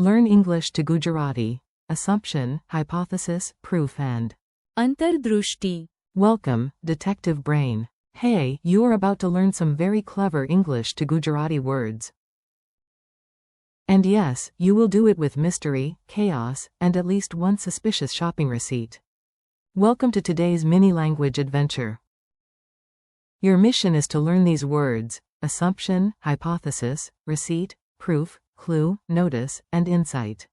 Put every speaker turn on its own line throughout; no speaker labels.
Learn English to Gujarati. Assumption, hypothesis, proof and
अंतर्दृष्टि.
welcome, detective brain. Hey, you are about to learn some very clever English to Gujarati words. And yes, you will do it with mystery, chaos, and at least one suspicious shopping receipt. Welcome to today's mini language adventure. Your mission is to learn these words: assumption, hypothesis, receipt, proof, clue, notice, and insight.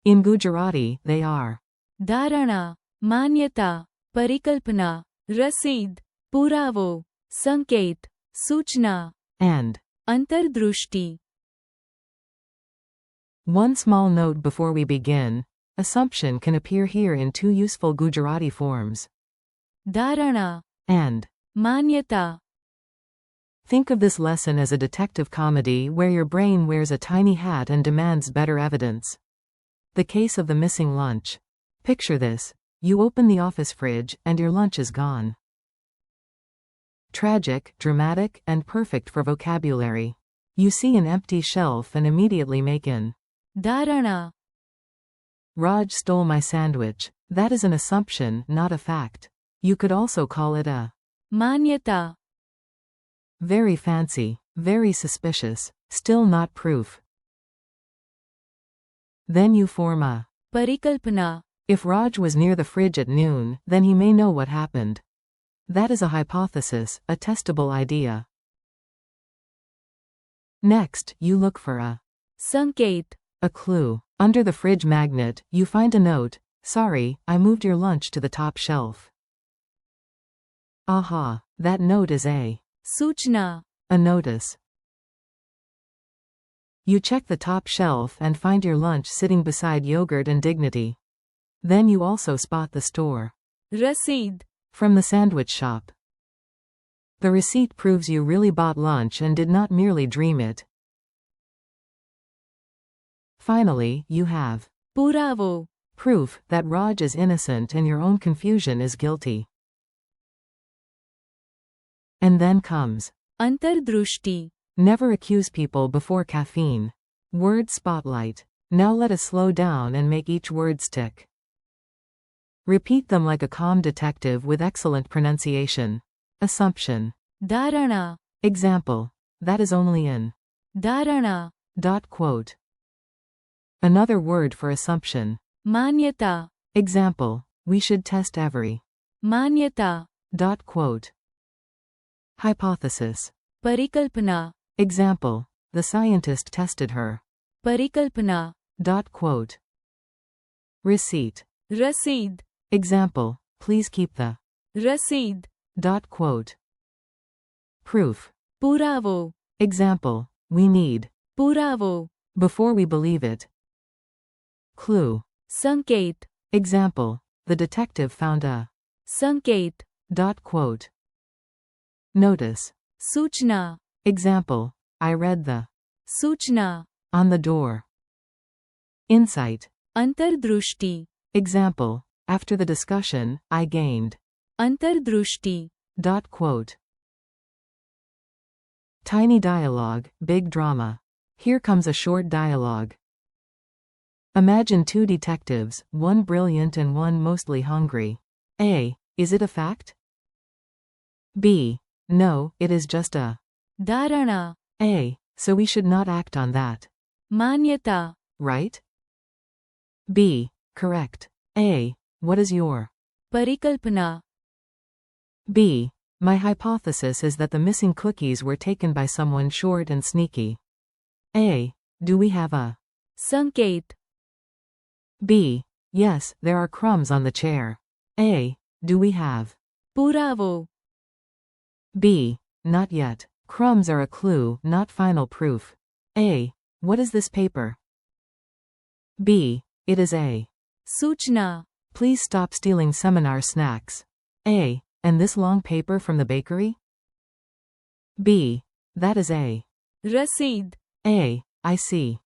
In Gujarati, they are
धारणा, मान्यता, परिकल्पना, रसीद, पुरावो, संकेत, सूचना,
and.
अंतर्दृष्टि.
One small note before we begin: assumption can appear here in two useful Gujarati forms:
धारणा,
and.
मान्यता.
Think of this lesson as a detective comedy where your brain wears a tiny hat and demands better evidence. The case of the missing lunch. Picture this: you open the office fridge, and your lunch is gone. Tragic, dramatic, and perfect for vocabulary. You see an empty shelf and immediately make in.
धारणा,
Raj stole my sandwich. That is an assumption, not a fact. You could also call it a
मान्यता.
very fancy, very suspicious, still not proof. Then you form a
परिकल्पना.
if Raj was near the fridge at noon, then he may know what happened. That is a hypothesis, a testable idea. Next, you look for a
संकेत.
clue. Under the fridge magnet, you find a note: sorry, I moved your lunch to the top shelf. Aha, that note is a
सूचना.
notice. You check the top shelf and find your lunch sitting beside yogurt and dignity. Then you also spot the store.
रसीद.
From the sandwich shop. The receipt proves you really bought lunch and did not merely dream it. Finally, you have
पुरावो.
proof that Raj is innocent and your own confusion is guilty. And then comes
अंतर्दृष्टि.
never accuse people before caffeine. Word spotlight. Now let us slow down and make each word stick. Repeat them like a calm detective with excellent pronunciation. Assumption.
धारणा,
Example. That is only in.
धारणा.
Quote. Another word for assumption.
मान्यता,
Example. We should test every.
मान्यता.
Quote. Hypothesis.
परिकल्पना,
Example. The scientist tested her.
परिकल्पना.
Quote. Receipt.
रसीद,
Example. Please keep the.
रसीद.
Quote. Proof.
पुरावो,
Example. We need.
पुरावो.
Before we believe it. Clue.
संकेत,
Example. The detective found a.
संकेत.
Quote. Notice.
सूचना,
Example. I read the.
सूचना.
On the door. Insight.
अंतर्दृष्टि,
Example. After the discussion, I gained.
अंतर्दृष्टि.
Quote. Tiny dialogue, big drama. Here comes a short dialogue. Imagine two detectives, one brilliant and one mostly hungry. A. Is it a fact? B. No, it is just a.
धारणा,
A. So we should not act on that.
मान्यता.
Right? B. Correct. A. What is your?
परिकल्पना,
B. My hypothesis is that the missing cookies were taken by someone short and sneaky. A. Do we have a?
संकेत,
B. Yes, there are crumbs on the chair. A. Do we have?
पुरावो,
B. Not yet. Crumbs are a clue, not final proof. A. What is this paper? B. It is a.
सूचना,
Please stop stealing seminar snacks. A. And this long paper from the bakery? B. That is a.
रसीद,
A. I see.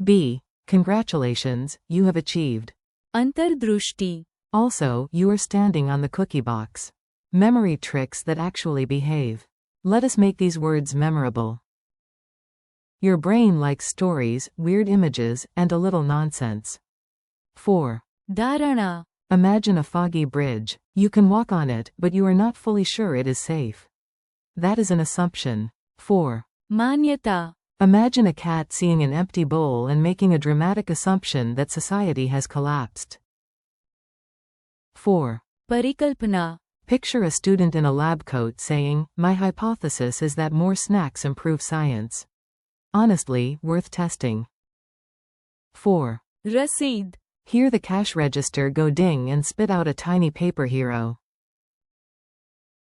B. Congratulations, you have achieved.
अंतर्दृष्टि,
Also, you are standing on the cookie box. Memory tricks that actually behave. Let us make these words memorable. Your brain likes stories, weird images, and a little nonsense. 4.
Dharana.
Imagine a foggy bridge. You can walk on it, but you are not fully sure it is safe. That is an assumption. 4.
Manyata.
Imagine a cat seeing an empty bowl and making a dramatic assumption that society has collapsed. 4.
Parikalpana.
Picture a student in a lab coat saying, "My hypothesis is that more snacks improve science. Honestly, worth testing." 4.
Rasid.
Hear the cash register go ding and spit out a tiny paper hero.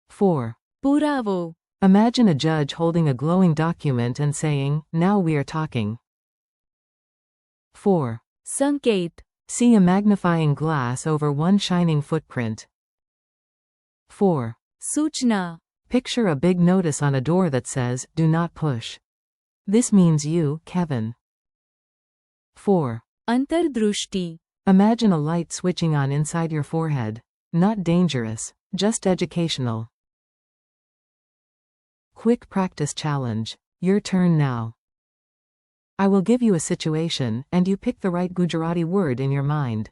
4.
Puravo.
Imagine a judge holding a glowing document and saying, "Now we are talking." 4.
Sanket.
See a magnifying glass over one shining footprint. 4.
Suchna.
Picture a big notice on a door that says, "Do not push." This means you, Kevin. 4.
Antardrushti.
Imagine a light switching on inside your forehead. Not dangerous, just educational. Quick practice challenge. Your turn now. I will give you a situation, and you pick the right Gujarati word in your mind.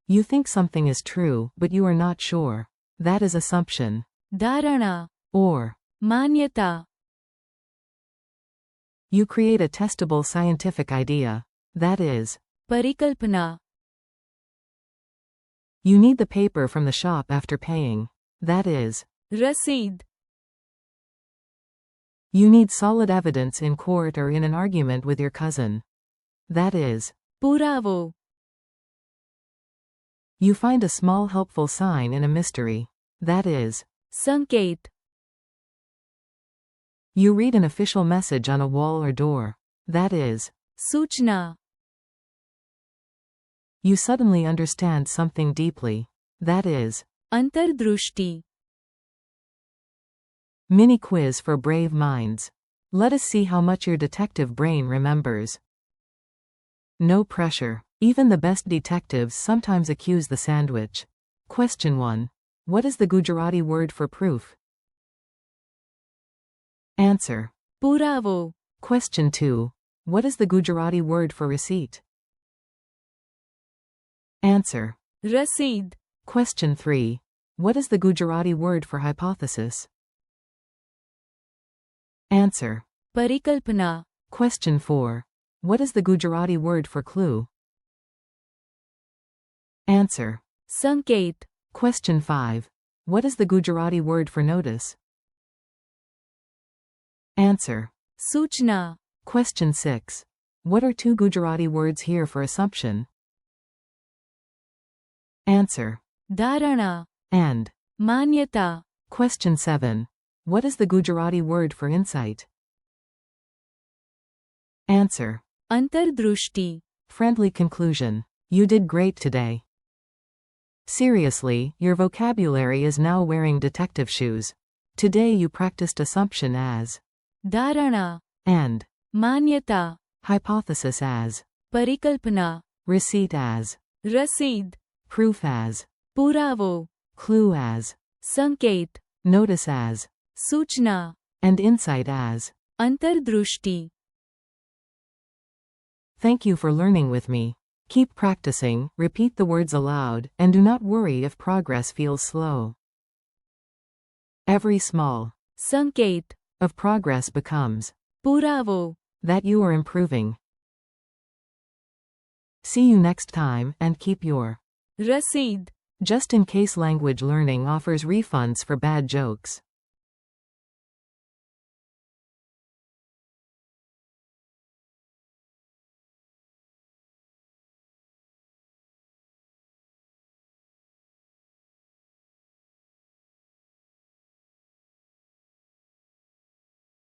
You think something is true, but you are not sure. That is assumption.
Dharana.
Or,
Manyata.
you create a testable scientific idea. That is,
Parikalpana.
you need the paper from the shop after paying. That is,
Rasid.
you need solid evidence in court or in an argument with your cousin. That is,
Puravo.
you find a small helpful sign in a mystery. That is,
Sanket.
you read an official message on a wall or door. That is,
Suchna.
you suddenly understand something deeply. That is,
Antardrushti.
mini quiz for brave minds. Let us see how much your detective brain remembers. No pressure. Even the best detectives sometimes accuse the sandwich. Question 1. What is the Gujarati word for proof? Answer.
Puravo.
Question 2. What is the Gujarati word for receipt? Answer.
Rasid.
Question 3. What is the Gujarati word for hypothesis? Answer.
Parikalpana.
Question 4. What is the Gujarati word for clue? Answer.
Sanket.
Question 5. What is the Gujarati word for notice? Answer.
Suchna.
Question 6. What are two Gujarati words here for assumption? Answer.
Dharana.
And.
Manyata.
Question 7. What is the Gujarati word for insight? Answer.
Antardrushti.
Friendly conclusion. You did great today. Seriously, your vocabulary is now wearing detective shoes. Today you practiced assumption as,
Dharana.
and,
Manyata.
hypothesis as,
Parikalpana.
receipt as,
Rasid.
proof as,
Puravo.
clue as,
Sanket.
notice as,
Suchna.
and insight as.
Antardrushti.
Thank you for learning with me. Keep practicing, repeat the words aloud, and do not worry if progress feels slow. Every small
Sanket.
of progress becomes
Puravo.
that you are improving. See you next time, and keep your
Rasid.
just in case language learning offers refunds for bad jokes.